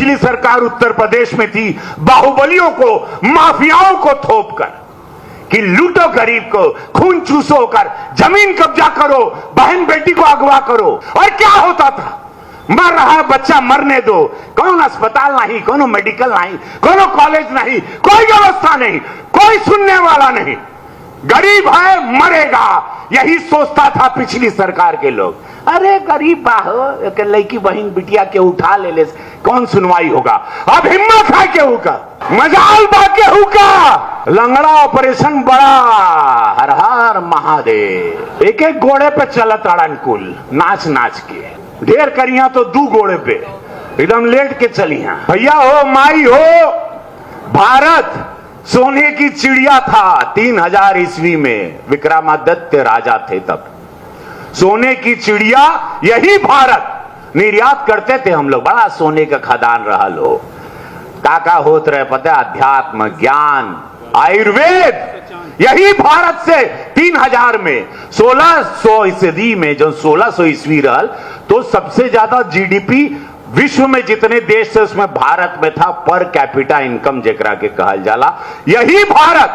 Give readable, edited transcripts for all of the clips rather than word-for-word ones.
पिछली सरकार उत्तर प्रदेश में थी, बाहुबलियों को, माफियाओं को थोप कर कि लूटो गरीब को, खून चूसो कर, जमीन कब्जा करो, बहन बेटी को अगवा करो। और क्या होता था? मर रहा है बच्चा, मरने दो। कौन अस्पताल नहीं, कौन मेडिकल नहीं, कौन कॉलेज नहीं, कोई व्यवस्था नहीं, कोई सुनने वाला नहीं। गरीब है, मरेगा, यही सोचता था पिछली सरकार के लोग। अरे गरीब बाहो, लड़की बहन बिटिया के उठा ले कौन सुनवाई होगा? अब हिम्मत है केहू का, मजाल बा केहू का। लंगड़ा ऑपरेशन बड़ा, हर हर महादेव। एक एक घोड़े पे चलत अड़नकुल, नाच नाच के। ढेर करिया तो दू घोड़े पे एकदम लेट के चलिया। भैया हो माई हो, भारत सोने की चिड़िया था 3000 ईस्वी में, विक्रमादित्य राजा थे तब। सोने की चिड़िया यही भारत निर्यात करते थे हम लोग। बड़ा सोने का खदान रहा लो। काका होत रहे पता, अध्यात्म, ज्ञान, आयुर्वेद, यही भारत से 3000 में 1600 ईस्वी में, जो 1600 ईस्वी रहल, तो सबसे ज्यादा जीडीपी विश्व में जितने देश थे उसमें भारत में था, पर कैपिटा इनकम जेकरा के कहल जाला, यही भारत।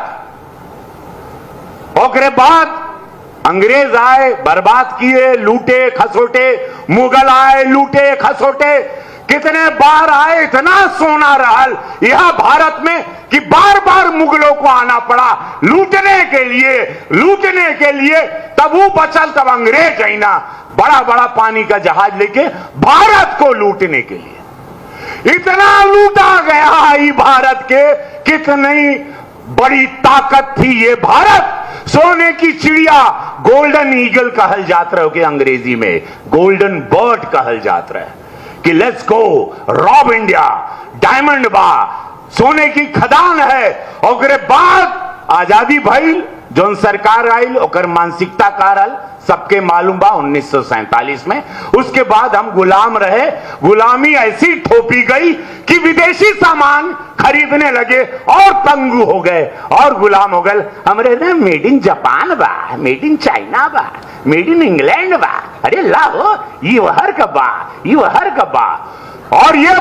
और बाद अंग्रेज आए, बर्बाद किए, लूटे खसोटे, मुगल आए, लूटे खसोटे, कितने बार आए, इतना सोना रहल यह भारत में कि बार बार मुगलों को आना पड़ा लूटने के लिए। तब वो बचल, तब अंग्रेज आई ना, बड़ा बड़ा पानी का जहाज लेके भारत को लूटने के लिए। इतना लूटा गया ये भारत के, कितनी बड़ी ताकत थी ये भारत। सोने की चिड़िया, गोल्डन ईगल कहल जात रहे कि अंग्रेजी में गोल्डन बर्ड कहल जात रहे कि let's go rob India, diamond बा, सोने की खदान है। और बाद आजादी भइल, जोन सरकार आइल, ओकर मानसिकता कारल सबके मालूम बा 1947 में। उसके बाद हम गुलाम रहे, गुलामी ऐसी थोपी गई कि विदेशी सामान खरीदने लगे और तंग हो गए और गुलाम हो गए। हमरे ने मेड इन जापान बा, मेड इन चाइना बा, मेड इन इंग्लैंड बा, अरे लाओ ये हर कब्बा, ये हर कब्बा। और ये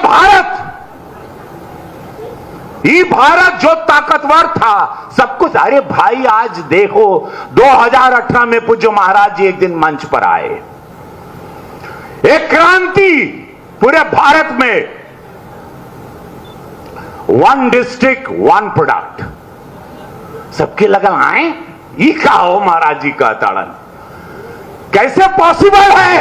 भारत जो ताकतवर था सब कुछ। अरे भाई आज देखो 2018 में पूज्य महाराज जी एक दिन मंच पर आए, एक क्रांति पूरे भारत में, 1 डिस्ट्रिक्ट 1 प्रोडक्ट। सबके लगन आए, ये का हो महाराज जी का ताड़न, कैसे पॉसिबल है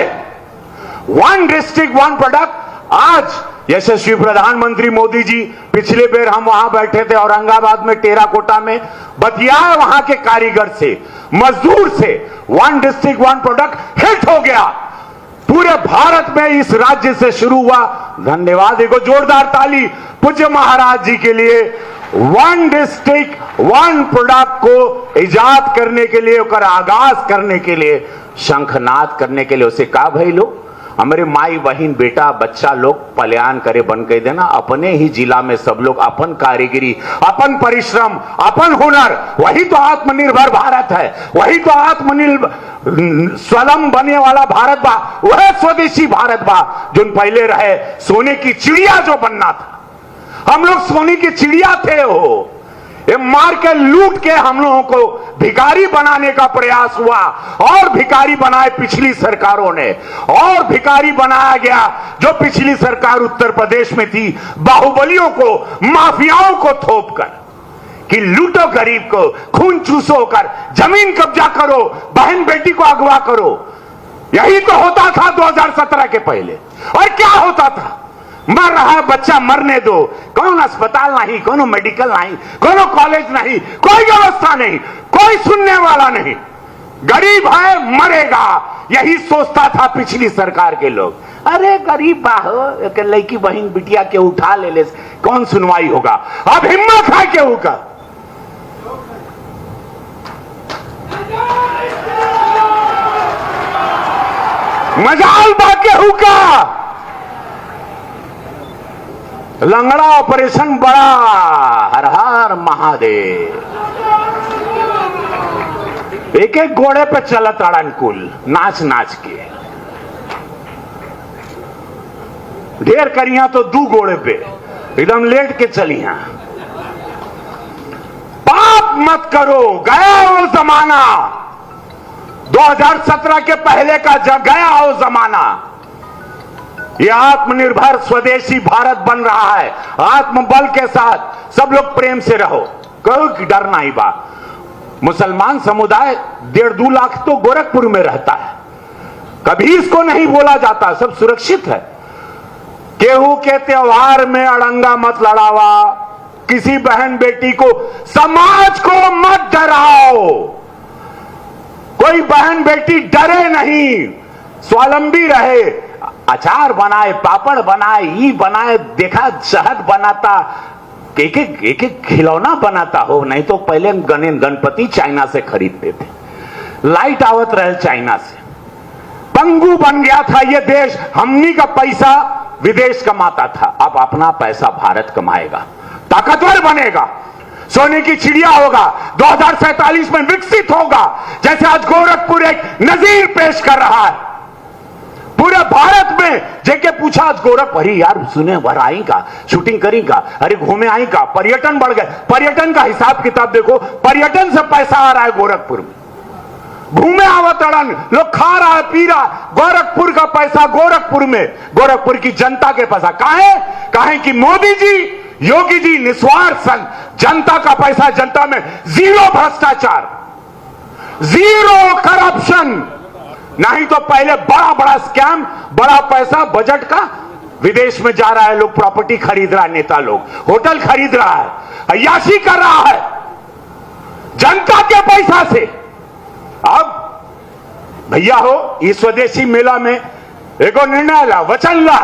1 डिस्ट्रिक्ट 1 प्रोडक्ट। आज यशस्वी प्रधानमंत्री मोदी जी, पिछले बेर हम वहां बैठे थे औरंगाबाद में, टेराकोटा में, बतिया वहां के कारीगर से, मजदूर से, 1 डिस्ट्रिक्ट 1 प्रोडक्ट हिट हो गया पूरे भारत में। इस राज्य से शुरू हुआ। धन्यवाद, एक जोरदार ताली पूज्य महाराज जी के लिए। 1 डिस्ट्रिक्ट 1 प्रोडक्ट को इजाद करने के लिए, उसका आगाज करने के लिए, शंखनाद करने के लिए उसे कहा भाई लोग, हमारे माई बहन बेटा बच्चा लोग पलायन करे बन के देना। अपने ही जिला में सब लोग अपन कारीगरी, अपन परिश्रम, अपन हुनर, वही तो आत्मनिर्भर भारत है, वही तो आत्मनिर्भर स्वलम बने वाला भारत बा, वह स्वदेशी भारत बा जो पहले रहे। सोने की चिड़िया जो बनना था, हम लोग सोने की चिड़िया थे। हो ये मार के लूट के हम लोगों को भिखारी बनाने का प्रयास हुआ, और भिखारी बनाए पिछली सरकारों ने, और भिखारी बनाया गया जो पिछली सरकार उत्तर प्रदेश में थी, बाहुबलियों को, माफियाओं को थोप कर कि लूटो गरीब को, खून चूसो कर, जमीन कब्जा करो, बहन बेटी को अगवा करो। यही तो होता था 2017 के पहले। और क्या होता था? मर रहा है बच्चा, मरने दो। कौन अस्पताल नहीं, कौन मेडिकल नहीं, कौन कॉलेज नहीं, कोई व्यवस्था नहीं, कोई सुनने वाला नहीं। गरीब है, मरेगा, यही सोचता था पिछली सरकार के लोग। अरे गरीब बाहो, लड़की बहन बिटिया के उठा ले कौन सुनवाई होगा? अब हिम्मत है केहू का, मजाल बा केहू का। लंगड़ा ऑपरेशन बड़ा, हर हर महादेव। एक एक घोड़े पे चलत अड़नकुल, नाच नाच के। ढेर करिया तो दू घोड़े पे एकदम लेट के चलिया। पाप मत करो, गया वो जमाना, 2017 के पहले का गया वो जमाना। ये आत्मनिर्भर स्वदेशी भारत बन रहा है, आत्मबल के साथ सब लोग प्रेम से रहो, कहो कि डरना ही बा। मुसलमान समुदाय 1.5-2 लाख तो गोरखपुर में रहता है, कभी इसको नहीं बोला जाता, सब सुरक्षित है। केहू के त्योहार में अड़ंगा मत लड़ावा, किसी बहन बेटी को, समाज को मत डराओ, कोई बहन बेटी डरे नहीं, स्वावलंबी रहे, अचार बनाए, पापड़ बनाए, ई बनाए, देखा शहद बनाता, एक एक खिलौना बनाता हो, नहीं तो पहले गणपति चाइना से खरीदते थे, लाइट आवत रहे चाइना से। पंगु बन गया था ये देश, हमनी का पैसा विदेश कमाता था, अब अपना पैसा भारत कमाएगा, ताकतवर बनेगा, सोने की चिड़िया होगा, 2047 में विकसित होगा। जैसे आज गोरखपुर एक नजीर पेश कर रहा है पूरे भारत में। जेके पूछा आज गोरखपुर, अरे यार सुने भर आई का, शूटिंग करी का, अरे घूमे आई का, पर्यटन बढ़ गए, पर्यटन का हिसाब किताब देखो, पर्यटन से पैसा आ रहा है गोरखपुर में, घूमे आवतड़न, लोग खा रहा है पी रहा, गोरखपुर का पैसा गोरखपुर में, गोरखपुर की जनता के पैसा। काहे कि मोदी जी, योगी जी निस्वार्थ जनता का पैसा, जनता में जीरो भ्रष्टाचार, जीरो करप्शन, नहीं तो पहले बड़ा बड़ा स्कैम, बड़ा पैसा बजट का विदेश में जा रहा है, लोग प्रॉपर्टी खरीद रहा है, नेता लोग होटल खरीद रहा है, अय्याशी कर रहा है जनता के पैसा से। अब भैया हो, इस स्वदेशी मेला में एगो निर्णय ला, वचन ला,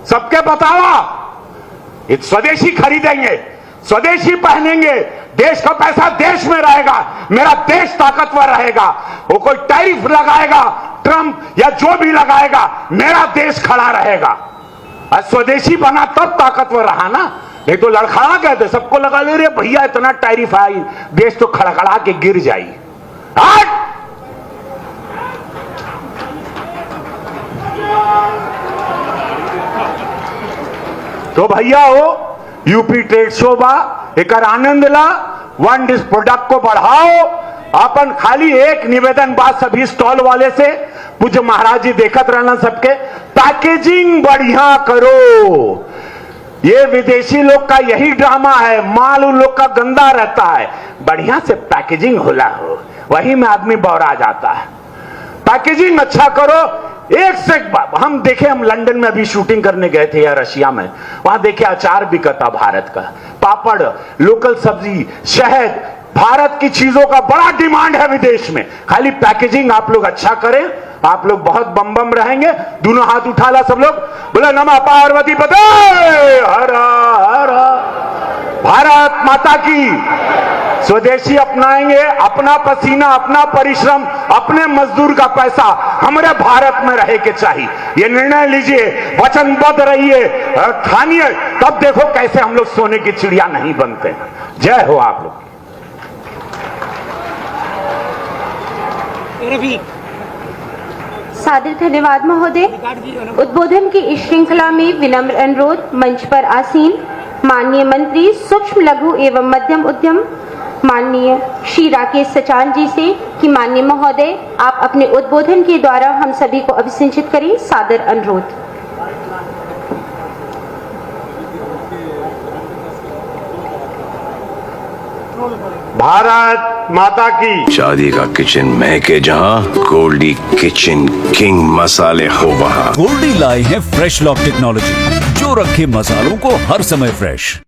सबके बतावा, स्वदेशी खरीदेंगे, स्वदेशी पहनेंगे, देश का पैसा देश में रहेगा, मेरा देश ताकतवर रहेगा। वो कोई टैरिफ लगाएगा ट्रंप या जो भी लगाएगा, मेरा देश खड़ा रहेगा। आज स्वदेशी बना तब ताकतवर रहा ना, नहीं तो लड़खड़ा गए थे, सबको लगा ले रे भैया इतना टैरिफ आई, देश तो खड़खड़ा के गिर जाई। आज तो भैया हो, यूपी ट्रेड शो बा, एक आनंद ला, वन डिश प्रोडक्ट को बढ़ाओ। अपन खाली एक निवेदन बात सभी स्टॉल वाले से, पूज्य महाराज जी देखत रहना सबके, पैकेजिंग बढ़िया करो। ये विदेशी लोग का यही ड्रामा है, माल उन लोग का गंदा रहता है, बढ़िया से पैकेजिंग होला हो, वही में आदमी बौरा जाता है। पैकेजिंग अच्छा करो, एक से हम देखे, हम लंदन में अभी शूटिंग करने गए थे या रशिया में, वहां देखे अचार बिकता भारत का, पापड़, लोकल सब्जी, शहद, भारत की चीजों का बड़ा डिमांड है विदेश में। खाली पैकेजिंग आप लोग अच्छा करें, आप लोग बहुत बम बम रहेंगे। दोनों हाथ उठा ला सब लोग, बोले नमः पार्वती पते हर हर, भारत माता की। स्वदेशी अपनाएंगे, अपना पसीना, अपना परिश्रम, अपने मजदूर का पैसा हमारे भारत में रहे के चाहिए। ये निर्णय लीजिए, वचनबद्ध रहिए, ठानिए, तब देखो कैसे हम लोग सोने की चिड़िया नहीं बनते। जय हो आप लोग। सादर धन्यवाद महोदय। उद्बोधन की इस श्रृंखला में विनम्र अनुरोध मंच पर आसीन माननीय मंत्री सूक्ष्म लघु एवं मध्यम उद्यम माननीय श्री राकेश सचान जी से कि माननीय महोदय आप अपने उद्बोधन के द्वारा हम सभी को अभिसिंचित करें। सादर अनुरोध। भारत माता की। शादी का किचन महके जहां, गोल्डी किचन किंग मसाले हो वहां। गोल्डी लाए हैं फ्रेश लॉक टेक्नोलॉजी, जो रखे मसालों को हर समय फ्रेश।